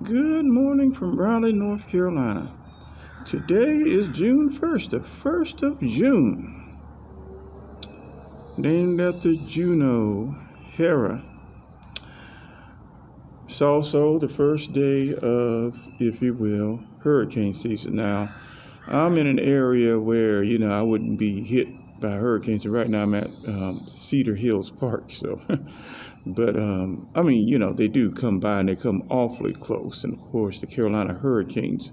Good morning from Raleigh, North Carolina. Today is June 1st, the 1st of June. Named after Juno, Hera. It's also the first day of, if you will, hurricane season. Now, I'm in an area where, I wouldn't be hit by hurricanes. Right now I'm at Cedar Hills Park, so... But, they do come by and they come awfully close. And, of course, the Carolina Hurricanes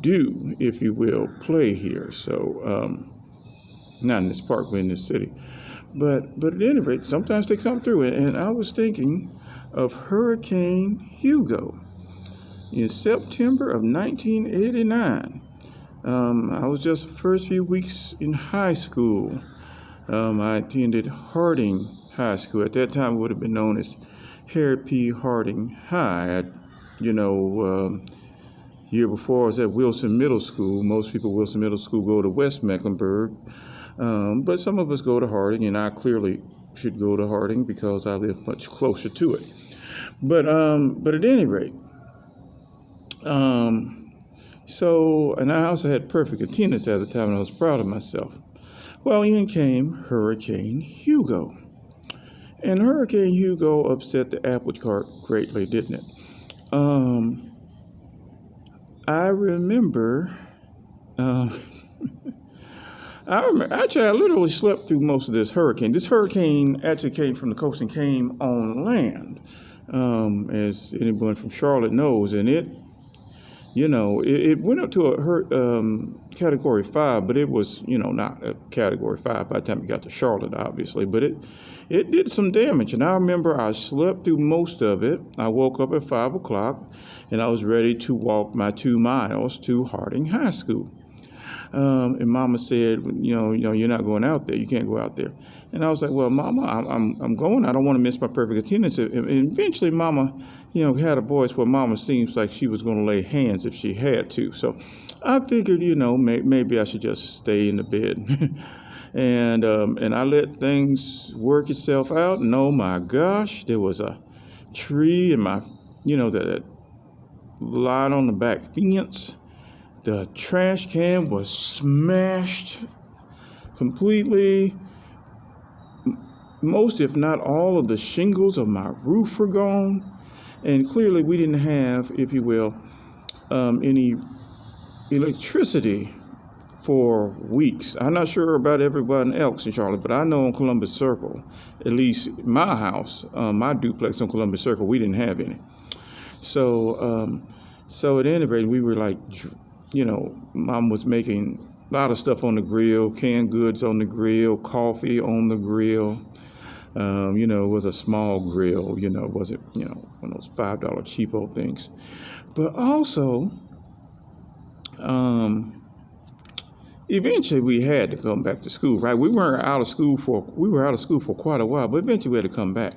do, if you will, play here. So, not in this park, but in this city. But at any rate, sometimes they come through. And I was thinking of Hurricane Hugo in September of 1989. I was just the first few weeks in high school. I attended Harding High School. At that time, it would have been known as Harry P. Harding High. Year before, I was at Wilson Middle School. Most people at Wilson Middle School go to West Mecklenburg, but some of us go to Harding, and I clearly should go to Harding because I live much closer to it. But at any rate, and I also had perfect attendance at the time, and I was proud of myself. Well, in came Hurricane Hugo. And Hurricane Hugo upset the apple cart greatly, didn't it? I remember, actually, I literally slept through most of this hurricane. This hurricane actually came from the coast and came on land, as anyone from Charlotte knows. And it went up to a Category 5, but it was, not a Category 5 by the time it got to Charlotte, obviously. But it did some damage. And I remember I slept through most of it. I woke up at 5 o'clock, and I was ready to walk my 2 miles to Harding High School. And Mama said, you're not going out there. You can't go out there. And I was like, well, Mama, I'm going. I don't want to miss my perfect attendance. And eventually, Mama, had a voice where Mama seems like she was going to lay hands if she had to. So I figured, maybe I should just stay in the bed. And I let things work itself out. And oh my gosh, there was a tree in my, that lied on the back fence. The trash can was smashed completely. Most, if not all, of the shingles of my roof were gone. And clearly we didn't have, if you will, any electricity for weeks. I'm not sure about everyone else in Charlotte, but I know on Columbus Circle, at least my house, my duplex on Columbus Circle, we didn't have any. So at any rate, we were like, Mom was making a lot of stuff on the grill, canned goods on the grill, coffee on the grill. It was a small grill, it wasn't, one of those $5 cheapo things. But also, eventually we had to come back to school, right? We were out of school for quite a while, but eventually we had to come back.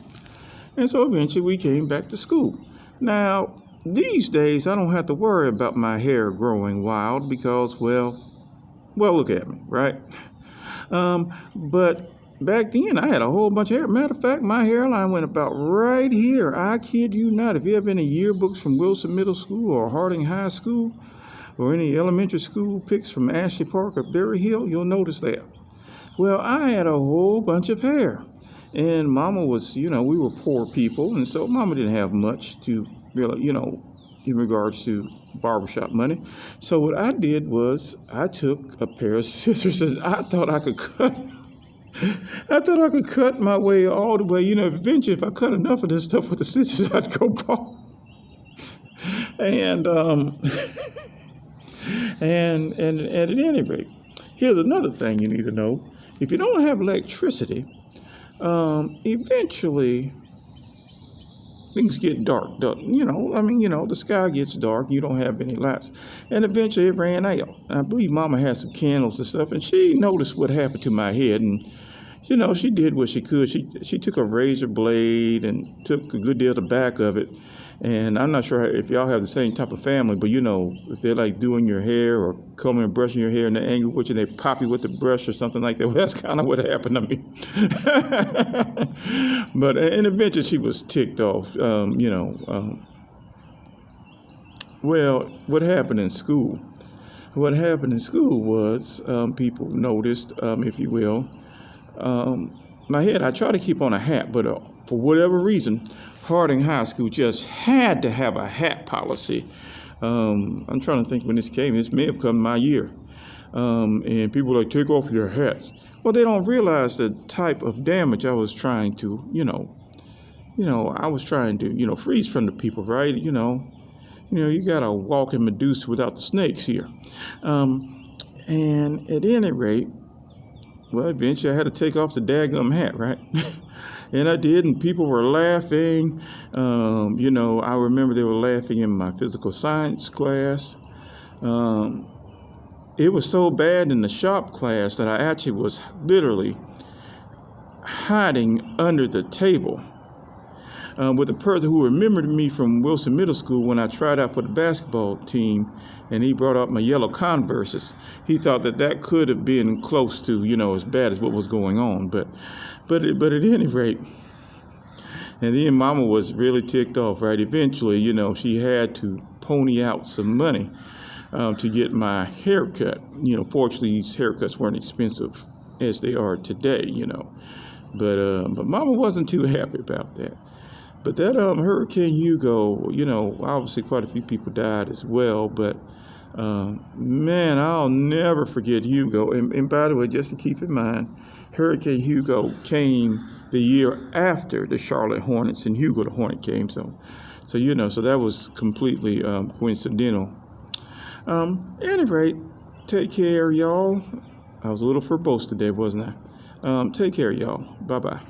And so eventually we came back to school. Now, these days, I don't have to worry about my hair growing wild because, well, look at me, right? But back then, I had a whole bunch of hair. Matter of fact, my hairline went about right here. I kid you not. If you have any yearbooks from Wilson Middle School or Harding High School or any elementary school pics from Ashley Park or Berry Hill, you'll notice that. Well, I had a whole bunch of hair. And Mama was, we were poor people. And so Mama didn't have much to really, in regards to barbershop money. So what I did was I took a pair of scissors and I thought I could cut my way all the way. Eventually if I cut enough of this stuff with the scissors, I'd go bald. And and at any rate, here's another thing you need to know. If you don't have electricity, eventually things get dark. The sky gets dark. You don't have any lights. And eventually it ran out. I believe Mama had some candles and stuff, and she noticed what happened to my head. And, she did what she could. She took a razor blade and took a good deal of the back of it. And I'm not sure if y'all have the same type of family, but if they're like doing your hair or combing and brushing your hair and they're angry with you, they pop you with the brush or something like that. Well, that's kind of what happened to me. But and eventually she was ticked off. Well, what happened in school? What happened in school was people noticed, if you will, um, my head. I try to keep on a hat, but for whatever reason, Harding High School just had to have a hat policy. I'm trying to think when this came. This may have come my year. And people were like, take off your hats. Well, they don't realize the type of damage I was trying to, I was trying to, freeze from the people, right? You got to walk in Medusa without the snakes here. And at any rate, well, eventually I had to take off the daggum hat, right? And I did, and people were laughing. I remember they were laughing in my physical science class. It was so bad in the shop class that I actually was literally hiding under the table. With a person who remembered me from Wilson Middle School when I tried out for the basketball team, and he brought out my yellow Converses. He thought that could have been close to, as bad as what was going on. But at any rate, and then Mama was really ticked off, right? Eventually, she had to pony out some money to get my haircut. Fortunately, these haircuts weren't expensive as they are today, But Mama wasn't too happy about that. But that Hurricane Hugo, obviously quite a few people died as well. But man, I'll never forget Hugo. And by the way, just to keep in mind, Hurricane Hugo came the year after the Charlotte Hornets, and Hugo the Hornet came. So that was completely coincidental. At any rate, take care, y'all. I was a little verbose today, wasn't I? Take care, y'all. Bye-bye.